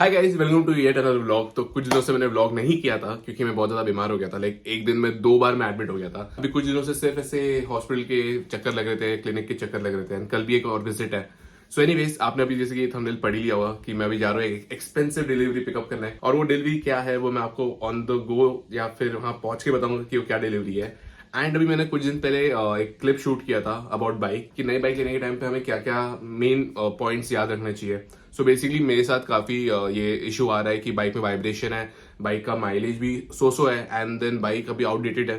Hi guys, welcome to yet another vlog. तो कुछ दिनों से मैंने व्लॉग नहीं किया था क्योंकि मैं बहुत ज्यादा बीमार हो गया था। लाइक एक दिन में 2 बार मैं एडमिट हो गया था। अभी कुछ दिनों से सिर्फ ऐसे हॉस्पिटल के चक्कर लग रहे थे, क्लिनिक के चक्कर लग रहे थे। एंड कल भी एक और विजिट है। सो एनीवेज, आपने अभी जैसे कि थंबनेल पढ़ ही लिया होगा कि मैं अभी जा रहा हूँ एक एक्सपेंसिव डिलीवरी पिकअप करना है। और वो डिलीवरी क्या है वो मैं आपको ऑन द गो या फिर वहां पहुंच के बताऊंगा कि वो क्या डिलीवरी है। एंड अभी मैंने कुछ दिन पहले एक क्लिप शूट किया था अबाउट बाइक कि नई बाइक लेने के टाइम पे हमें क्या क्या मेन पॉइंट्स याद रखने चाहिए। सो बेसिकली मेरे साथ काफी ये इशू आ रहा है कि बाइक में वाइब्रेशन है, बाइक का माइलेज भी सो है, एंड देन बाइक अभी आउटडेटेड है।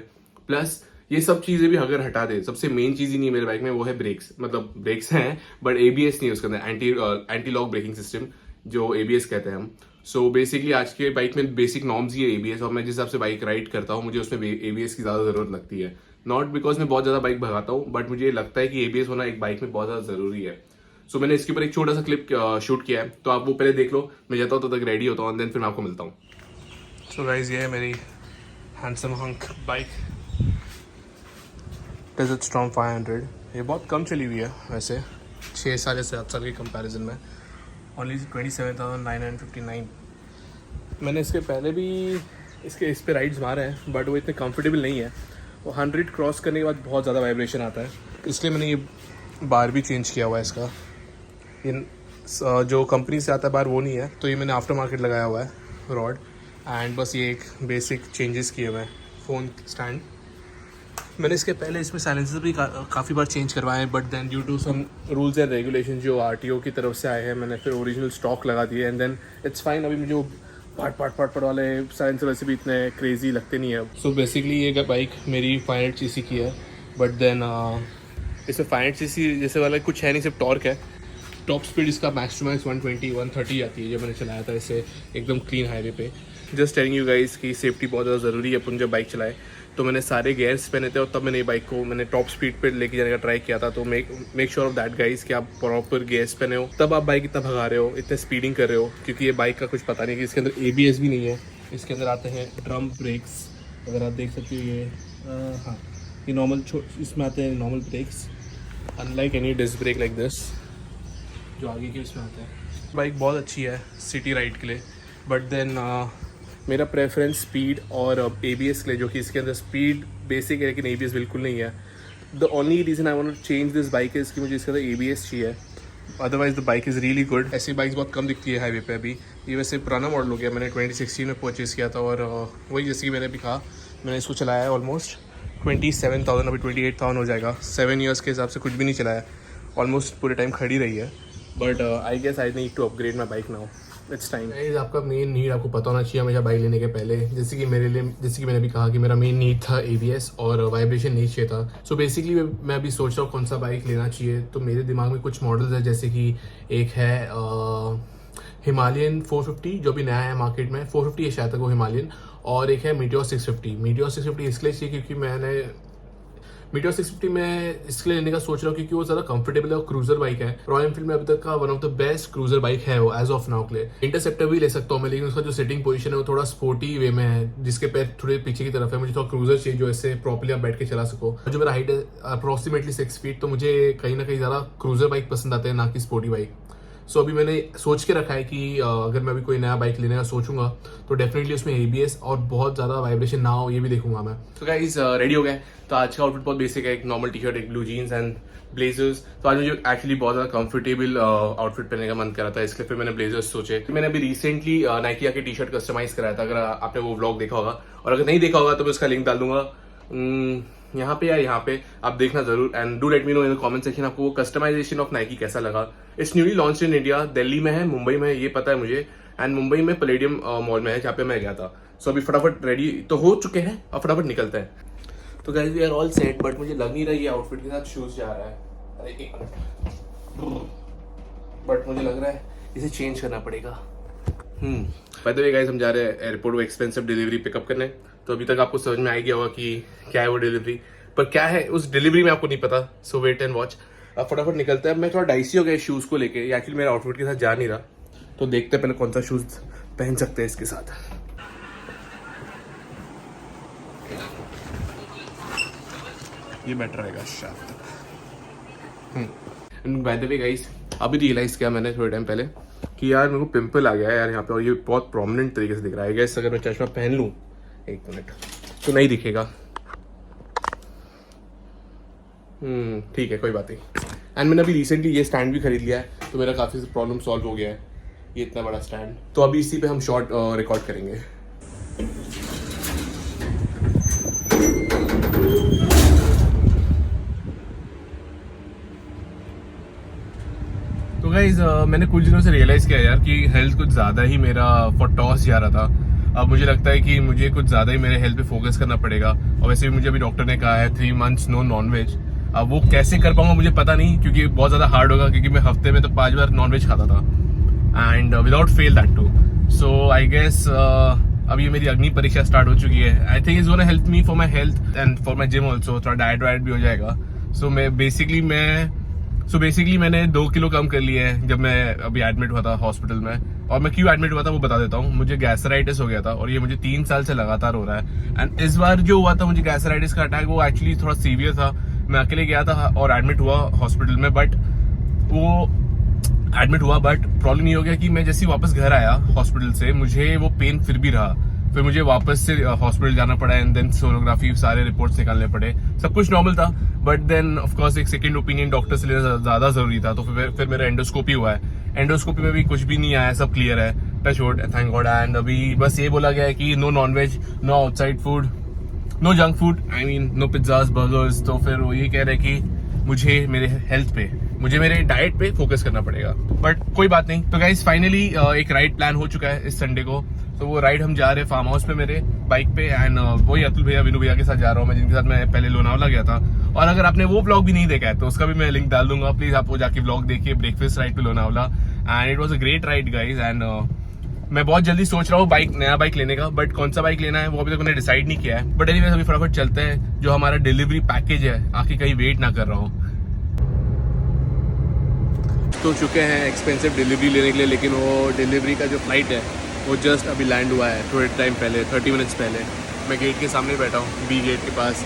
प्लस ये सब चीजें भी अगर हटा दे, सबसे मेन चीज ही नहीं है मेरे बाइक में, वो है ब्रेक्स। मतलब ब्रेक्स हैं बट एबीएस नहीं है उसके अंदर, एंटी लॉक ब्रेकिंग सिस्टम जो एबीएस कहते हैं हम। सो बेसिकली आज के बाइक में बेसिक नॉर्म्स ही है एबीएस, और मैं जिस हिसाब से बाइक राइड करता हूँ मुझे उसमें एबीएस की ज्यादा जरूरत लगती है। नॉट बिकॉज मैं बहुत ज्यादा बाइक भगाता हूँ, बट मुझे लगता है कि एबीएस होना एक बाइक में बहुत ज्यादा जरूरी है। सो मैंने इसके ऊपर एक छोटा सा क्लिप शूट किया है, तो आप वो पहले देख लो। मैं जाता हूँ तो तक रेडी होता हूँ, देन फिर मैं आपको मिलता हूँ। सो गाइस, ये है मेरी handsome hunk bike, desert storm 500। ये बहुत कम चली हुई है वैसे, 6 साल या 7 साल के कंपैरिजन में। ओनली 27,959। मैंने इसके पहले भी इस पे राइड्स मारे हैं, बट वो इतने कंफर्टेबल नहीं है। वो 100 क्रॉस करने के बाद बहुत ज़्यादा वाइब्रेशन आता है, इसलिए मैंने ये बार भी चेंज किया हुआ है इसका। ये जो कंपनी से आता है बार वो नहीं है, तो ये मैंने आफ्टर मार्केट लगाया हुआ है रॉड। एंड बस ये एक बेसिक चेंजेस किए हुए हैं। फ़ोन स्टैंड मैंने इसके पहले इसमें साइलेंसर भी काफ़ी बार चेंज करवाए हैं, but then due to some rules and regulation जो आरटीओ की तरफ से आए हैं, मैंने फिर ओरिजिनल स्टॉक लगा दिए। And then it's fine. अभी मुझे वो पार्ट वाले साइलेंसर वैसे भी इतने क्रेजी लगते नहीं है। सो बेसिकली ये बाइक मेरी 500 सीसी की है, बट देन इसमें 500 सीसी जैसे वाला कुछ है नहीं, सिर्फ टॉर्क है। टॉप स्पीड इसका मैक्स टू मैक्स 120-130 आती है जब मैंने चलाया था इसे एकदम क्लीन हाईवे पे। जस्ट टेलिंग यू गाइस कि सेफ्टी बहुत ज़्यादा ज़रूरी है अपन जब बाइक चलाए। तो मैंने सारे गेयर्स पहने थे और तब मैंने बाइक को मैंने टॉप स्पीड पे लेके जाने का ट्राई किया था। तो make sure of that guys कि आप प्रॉपर गेयर्स पहने हो, तब आप बाइक इतना भगा रहे हो, इतने स्पीडिंग कर रहे हो। क्योंकि ये बाइक का कुछ पता नहीं कि इसके अंदर एबीएस भी नहीं है। इसके अंदर आते हैं ड्रम ब्रेक्स, अगर आप देख सकते हो ये हाँ, ये नॉर्मल इसमें आते हैं normal brakes, unlike any disc brake like this जो आगे के उसमें आता है। बाइक बहुत अच्छी है सिटी राइड के लिए, बट देन मेरा प्रेफरेंस स्पीड और एबीएस के लिए, जो कि इसके अंदर स्पीड बेसिक है लेकिन एबीएस बिल्कुल नहीं है। The only reason I want to change this bike is कि मुझे इसके अंदर एबीएस चाहिए, otherwise the bike is really good. ऐसी बाइक्स बहुत कम दिखती है हाईवे पे अभी। ये वैसे पुराना मॉडल हो गया, मैंने 2016 में परचेज़ किया था, और वही जैसे कि मैंने भी कहा, मैंने इसको चलाया है ऑलमोस्ट 27,000, अभी 28,000 हो जाएगा। 7 ईयर्स के हिसाब से कुछ भी नहीं चलाया, ऑलमोस्ट पूरे टाइम खड़ी रही है। But I guess I need to upgrade my bike now, it's time. आपका मेन नीड आपको पता होना चाहिए हमेशा बाइक लेने के पहले। जैसे कि मेरे लिए, जैसे कि मैंने भी कहा कि मेरा मेन नीड था एबीएस और वाइब्रेशन नहीं चाहिए था। सो बेसिकली मैं अभी सोच रहा हूँ कौन सा बाइक लेना चाहिए। तो मेरे दिमाग में कुछ मॉडल्स है, जैसे कि एक है हिमालयन 450 जो भी नया है मार्केट में, 450 है शायद तक वो हिमालयन, और एक है मीटियोर 650। मीटियोर 650 इसलिए चाहिए क्योंकि मैंने मीटियोर 650 में इसलिए लेने का सोच रहा हूँ क्योंकि वो ज़्यादा कंफर्टेबल है और क्रूजर बाइक है। रॉयल एनफील्ड में अभी तक का one of the best cruiser bike है वो एज ऑफ नाउ के लिए। इंटरसेप्टर भी ले सकता हूँ मैं, लेकिन उसका जो सिटिंग पोजीशन है वो थोड़ा स्पोर्टी वे में है, जिसके पैर थोड़े पीछे की तरफ है। मुझे थोड़ा क्रूजर चाहिए जो ऐसे प्रॉपर्ली आप बैठ के चला सको। जो मेरा हाइट है अप्रोक्सीमेटली 6 फीट, तो मुझे कहीं ना कहीं ज़्यादा क्रूजर बाइक पसंद आते हैं, ना कि स्पोर्टी बाइक। सो अभी मैंने सोच के रखा है कि अगर मैं अभी कोई नया बाइक लेने का सोचूंगा तो डेफिनेटली उसमें एबीएस और बहुत ज़्यादा वाइब्रेशन ना हो, ये भी देखूंगा मैं। तो गाइस रेडी हो गए। तो आज का आउटफिट बहुत बेसिक है, एक नॉर्मल टी शर्ट, एक ब्लू जीन्स एंड ब्लेजर्स। तो आज मुझे एक्चुअली बहुत ज़्यादा कंफर्टेबल आउटफिट पहनने का मन कर रहा था, इसलिए फिर मैंने ब्लेजर्स सोचे। तो मैंने अभी रिसेंटली नाइकी के टी शर्ट कस्टमाइज कराया था, अगर आपने वो व्लॉग देखा होगा, और अगर नहीं देखा होगा तो मैं उसका लिंक डाल दूंगा यहाँ पे या यहाँ पे, आप देखना जरूर। And do let me know in the comment section आपको वो कस्टमाइजेशन ऑफ नाइकी कैसा लगा। It's newly launch in India, Delhi में है, मुंबई में है, ये पता है मुझे, एंड मुंबई में पैलेडियम मॉल में है जहाँ पे मैं गया था। सो अभी फटाफट रेडी तो हो चुके हैं, अब फटाफट निकलते हैं। तो guys we are all set, but मुझे लग नहीं रहा ये आउटफिट के साथ शूज जा रहा है। अरे एक मिनट, बट मुझे लग रहा है इसे चेंज करना पड़ेगा। बाय द वे गाइस, हम जा रहे हैं एयरपोर्ट वो एक्सपेंसिव डिलीवरी पिकअप करने। तो अभी तक आपको समझ में आ गया होगा कि क्या है वो डिलीवरी, पर क्या है उस डिलीवरी में आपको नहीं पता। सो वेट एंड वॉच। अब फटाफट निकलते हैं। मैं थोड़ा डाइसी हो गया शूज को लेके, एक्चुअली मेरा आउटफिट के साथ जा नहीं रहा, तो देखते हैं पहले कौन सा शूज पहन सकते हैं इसके साथ। ये बेटर रहेगा शायद। बाय द वे गाइस, अभी रियलाइज किया मैंने थोड़े टाइम पहले कि यार मेरे को पिंपल आ गया है यार यहाँ पे, और ये बहुत प्रोमिनेंट तरीके से दिख रहा है। गैस अगर मैं चश्मा पहन लूँ 1 मिनट तो नहीं दिखेगा। ठीक है, कोई बात नहीं। एंड मैंने अभी रिसेंटली ये स्टैंड भी खरीद लिया है, तो मेरा काफ़ी प्रॉब्लम सॉल्व हो गया है। ये इतना बड़ा स्टैंड, तो अभी इसी पे हम शॉर्ट रिकॉर्ड करेंगे। तो गाइज मैंने कुछ दिनों से रियलाइज़ किया यार कि हेल्थ कुछ ज़्यादा ही मेरा फॉर टॉस जा रहा था। अब मुझे लगता है कि मुझे कुछ ज़्यादा ही मेरे हेल्थ पे फोकस करना पड़ेगा। और वैसे भी मुझे अभी डॉक्टर ने कहा है 3 months नो नॉनवेज। अब वो कैसे कर पाऊंगा मुझे पता नहीं, क्योंकि बहुत ज़्यादा हार्ड होगा, क्योंकि मैं हफ्ते में तो 5 बार नॉनवेज खाता था and without fail that too. So I guess अब ये मेरी अग्नि परीक्षा स्टार्ट हो चुकी है। I think is gonna help me for my health and for my gym also. थोड़ा डाइट वाइट भी हो जाएगा। सो बेसिकली मैंने 2 किलो कम कर लिए हैं जब मैं अभी एडमिट हुआ था हॉस्पिटल में। और मैं क्यों एडमिट हुआ था वो बता देता हूँ। मुझे गैस्ट्राइटिस हो गया था और ये मुझे 3 साल से लगातार हो रहा है। एंड इस बार जो हुआ था मुझे गैस्ट्राइटिस का अटैक, वो एक्चुअली थोड़ा सीवियर था। मैं अकेले गया था और एडमिट हुआ हॉस्पिटल में, बट प्रॉब्लम ये हो गया कि मैं जैसे ही वापस घर आया हॉस्पिटल से, मुझे वो पेन फिर भी रहा। फिर मुझे वापस से हॉस्पिटल जाना पड़ा एंड देन सोनोग्राफी सारे रिपोर्ट्स निकालने पड़े। सब कुछ नॉर्मल था, बट देन ऑफ कोर्स एक सेकंड ओपिनियन डॉक्टर से लेना ज्यादा जरूरी था। तो फिर मेरा एंडोस्कोपी हुआ है। एंडोस्कोपी में भी कुछ भी नहीं आया, सब क्लियर है, touch wood, thank God. And अभी बस ये बोला गया है कि no nonveg, no outside food, no junk food, I mean no pizzas, burgers. तो फिर वो ये कह रहे हैं कि मुझे मेरे हेल्थ पे, मुझे मेरे डाइट पे फोकस करना पड़ेगा, बट कोई बात नहीं। तो गाइस फाइनली एक राइड प्लान हो चुका है इस संडे को। तो वो राइड हम जा रहे हैं फार्म हाउस पे मेरे बाइक पे। एंड वही अतुल भैया, विनू भैया के साथ जा रहा हूँ मैं, जिनके साथ मैं पहले लोनावला गया था। और अगर आपने वो ब्लॉग भी नहीं देखा है तो उसका भी मैं लिंक डाल दूंगा, प्लीज आप वो जाके ब्लॉग देखिए, ब्रेकफास्ट राइड पे Lonavala. And it was a great ride guys. And मैं बहुत जल्दी सोच रहा हूँ नया बाइक लेने का, बट कौन सा बाइक लेना है वो अभी तक मैंने डिसाइड नहीं किया है। बट एनीवेज अभी फटाफट चलते हैं। जो हमारा डिलीवरी पैकेज है, आके कहीं वेट ना कर रहा हूँ। तो चुके हैं एक्सपेंसिव डिलीवरी लेने के लिए, लेकिन वो डिलीवरी का जो फ्लाइट है वो जस्ट अभी लैंड हुआ है थोड़े टाइम पहले, 30 मिनट्स पहले। मैं गेट के सामने बैठा हूँ, बी गेट के पास।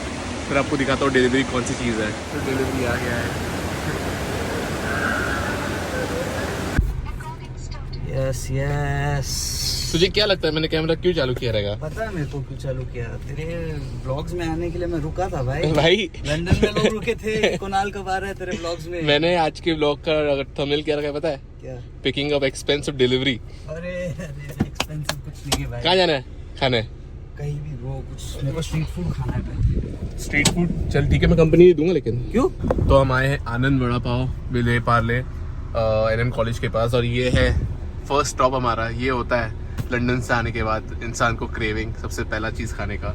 फिर आपको दिखाता हूँ डिलीवरी कौन सी चीज़ है। तो डिलीवरी आ गया है। Yes yes. तुझे क्या लगता है मैंने कैमरा क्यों चालू किया रहेगा? पता है मेरे को क्यों चालू किया। तेरे व्लॉग्स में आने के लिए मैं रुका था भाई। लंदन में लोग रुके थे, कुणाल कब आ रहा है तेरे व्लॉग्स में। मैंने आज के व्लॉग का थंबनेल क्या रखा है पता है? क्या? Picking up expensive delivery. अरे एक्सपेंसिव कुछ नहीं है भाई। कहाँ जाना है खाने? कहीं भी ब्रो, कुछ मेरे को स्ट्रीट फूड खाना है भाई। स्ट्रीट फूड चल ठीक है, मैं कंपनी दूंगा, लेकिन क्यों? तो हम आए हैं आनंद वड़ा पाव विले पार्ले NM कॉलेज के पास। और ये है फर्स्ट स्टॉप हमारा। ये होता है लंदन से आने के बाद इंसान को क्रेविंग, सबसे पहला चीज खाने का।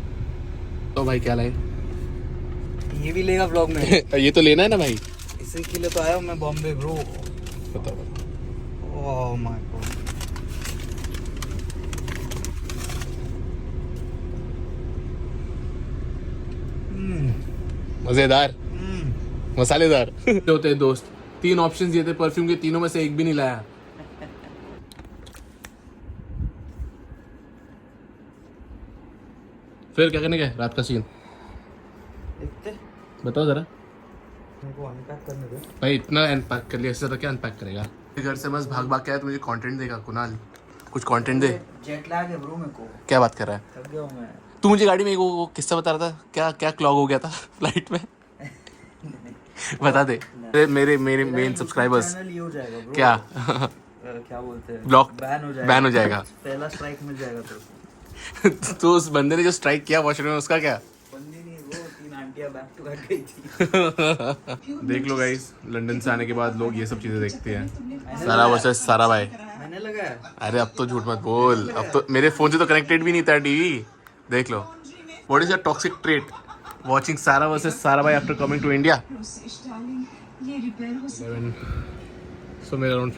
तो भाई क्या लाए? ये भी लेगा व्लॉग में? ये तो लेना है ना भाई, इसी के लिए तो आया हूँ मैं बॉम्बे ब्रो। बताओ। Oh my God. मजेदार, मसालेदार होते हैं दोस्त। 3 ऑप्शन दिए थे परफ्यूम के, तीनों में से एक भी नहीं लाया। फिर क्या करने का है रात का सीन? बताओ जरा। मेरे को अनपैक करने दो भाई, इतना अनपैक कर लिया, इससे तो क्या अनपैक करेगा? घर से बस भाग भाग के आया तो मुझे कंटेंट देगा। कुणाल कुछ कंटेंट दे। जेट लैग है ब्रो मेरे को। क्या बात कर रहा है? थक गया हूं मैं। तू मुझे गाड़ी में वो किस्सा बता रहा था, क्या क्या क्लॉग हो गया था फ्लाइट में? बता दे। मेरे मेन सब्सक्राइबर्स चैनल ये हो जाएगा ब्रो। क्या क्या बोलते हैं, ब्लॉक बैन हो जाएगा। पहला स्ट्राइक मिल जाएगा तेरे को। तो उस बंदे ने जो स्ट्राइक किया वॉशरूम में, उसका क्या? बंदी नहीं वो 3 आंटियां बैक टू बैक गई थी। देख लो गाइस, लंदन से आने के बाद लोग ये सब चीजें देखते हैं। सारा वर्सेस सारा भाई। मैंने लगाया। अरे अब तो झूठ मत बोल, अब तो मेरे फोन से तो कनेक्टेड भी नहीं था टीवी। देख लो, what is your toxic trait? Watching Sara versus Sarabhai after coming to India. So मेरा अराउंड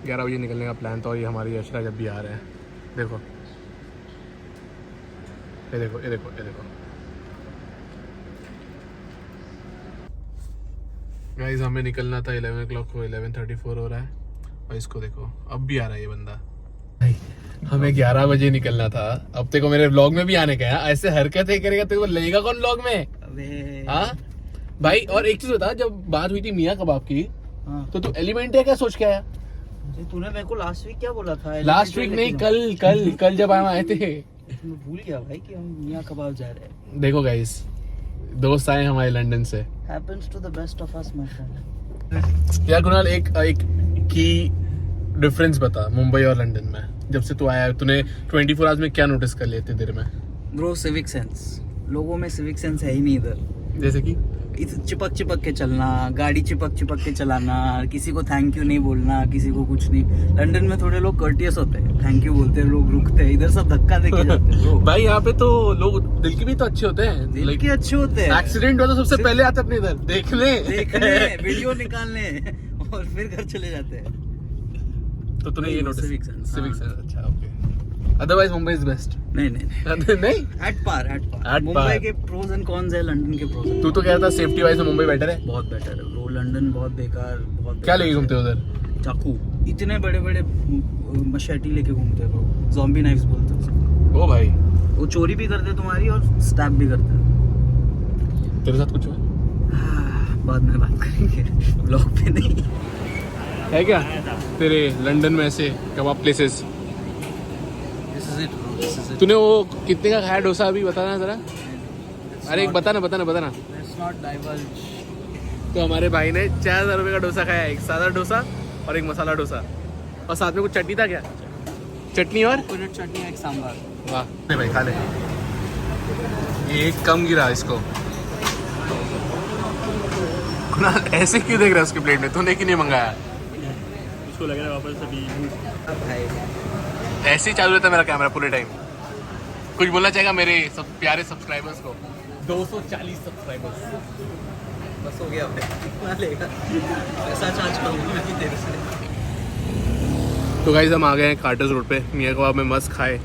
11 बजे निकलने का प्लान था। और ये हमारी अशरा जब भी आ रहे हैं, देखो ये देखो ये देखो ये देखो गाइस, हमें निकलना था 11 o'clock को, 11:34 हो रहा है। और इसको देखो, अब भी आ रहा है ये बंदा। हमें 11 बजे निकलना था। अब तेरे को मेरे व्लॉग में भी आने का है, ऐसे हरकतें करेगा तेरे को लेगा कौन व्लॉग में? अबे हाँ भाई। और एक चीज बता, जब बात हुई थी मियाँ कबाब की, हाँ। तो तू एलिमेंट है क्या सोच के आया? तूने मेरे को लास्ट वीक क्या बोला था? लास्ट वीक नहीं, कल जब हम आए थे। मैं भूल गया भाई कि हम मियां कबाब जा रहे हैं। देखो गाइस, दोस्त आए हमारे लंदन से। Happens to the best of us, my friend. यार कुणाल, एक की डिफरेंस बता मुंबई और लंदन में। जब से तू आया तूने 24 आवर्स में क्या नोटिस कर लेते देर में? Bro, civic sense. लोगों में सिविक सेंस है ही नहीं इधर। जैसे कि चिपक के चलना, गाड़ी चिपक के चलाना, किसी को थैंक यू नहीं बोलना, किसी को कुछ नहीं। लंदन में थोड़े लोग कर्टियस होते हैं, थैंक यू बोलते हैं, लोग रुकते हैं। इधर सब धक्का देके जाते हैं bro। भाई यहाँ पे तो लोग दिल के भी तो अच्छे होते हैं, दिल के अच्छे होते हैं। एक्सीडेंट हुआ तो सबसे पहले आते अपने इधर देखने वीडियो निकालने और फिर घर चले जाते हैं। तो तूने ये नोटिस? Civic sense. अच्छा, okay. Otherwise Mumbai is best. नहीं नहीं, एट पार। At Mumbai par। के प्रोज एंड कॉन्स है, लंदन के प्रोज। तू तो कह रहा था सेफ्टी वाइज में मुंबई बेटर है। बहुत बेटर है ब्रो, लंदन बहुत बेकार, बहुत क्या बेकार लेके है। घूमते हो उधर? चाकू, इतने बड़े बड़े मशेटी लेके घूमते हैं लोग, ज़ॉम्बी नाइफ्स बोलते हैं उसको। ओ भाई, वो चोरी भी करते हैं तुम्हारी और स्टैब भी करते हैं। तेरे साथ कुछ हुआ? बाद में बात करेंगे, ब्लॉग पे नहीं। है क्या तेरे लंदन में ऐसे कबाब places? This is it bro, this is it. तूने वो कितने का खाया डोसा अभी बताना जरा? अरे एक बताना। Let's not divulge. तो हमारे भाई ने 4000 रुपये का डोसा खाया, एक सादा डोसा और एक मसाला डोसा, और साथ में कुछ चटनी था। क्या चटनी? और कोकोनट चटनी, एक सांभर। वाह, नहीं भाई खा ले। ये एक कम गिरा इसको। कुणाल ऐसे क्यों देख रहा है उसकी प्लेट में? तूने क्यों नहीं मंगाया? उसको लग रहा है वापस अभी भाई ऐसे ही चालू रहता है मेरा कैमरा पूरे टाइम। कुछ बोलना चाहेगा मेरे सब प्यारे सब्सक्राइबर्स को? 240 सब्सक्राइबर्स बस हो गया, कितना लेगा? ऐसा चार्ज करूँगा मैं भी तेरे से। तो गाइस हम आ गए हैं कार्टर्स रोड पे, मियाँ कबाब में मस्त खाए।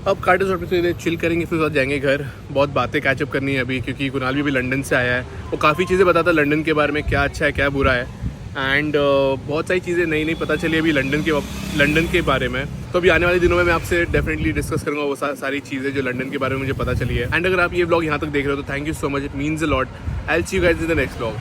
अब कार्टर्स रोड पे तो इधर चिल करेंगे, फिर उसके बाद जाएंगे घर। बहुत बातें कैचअप करनी है अभी, क्योंकि कुणाल भी अभी लंदन से आया है। वो काफ़ी चीज़ें बताता है लंदन के बारे में, क्या अच्छा है क्या बुरा है, एंड बहुत सारी चीज़ें नई पता चली अभी लंदन के बारे में। तो अभी आने वाले दिनों में मैं आपसे डेफिनेटली डिस्कस करूँगा वो सारी चीज़ें जो लंदन के बारे में मुझे पता चली है। एंड अगर आप ये ब्लॉग यहाँ तक देख रहे हो तो thank you so much, it means a lot. I will see you guys in the next blog.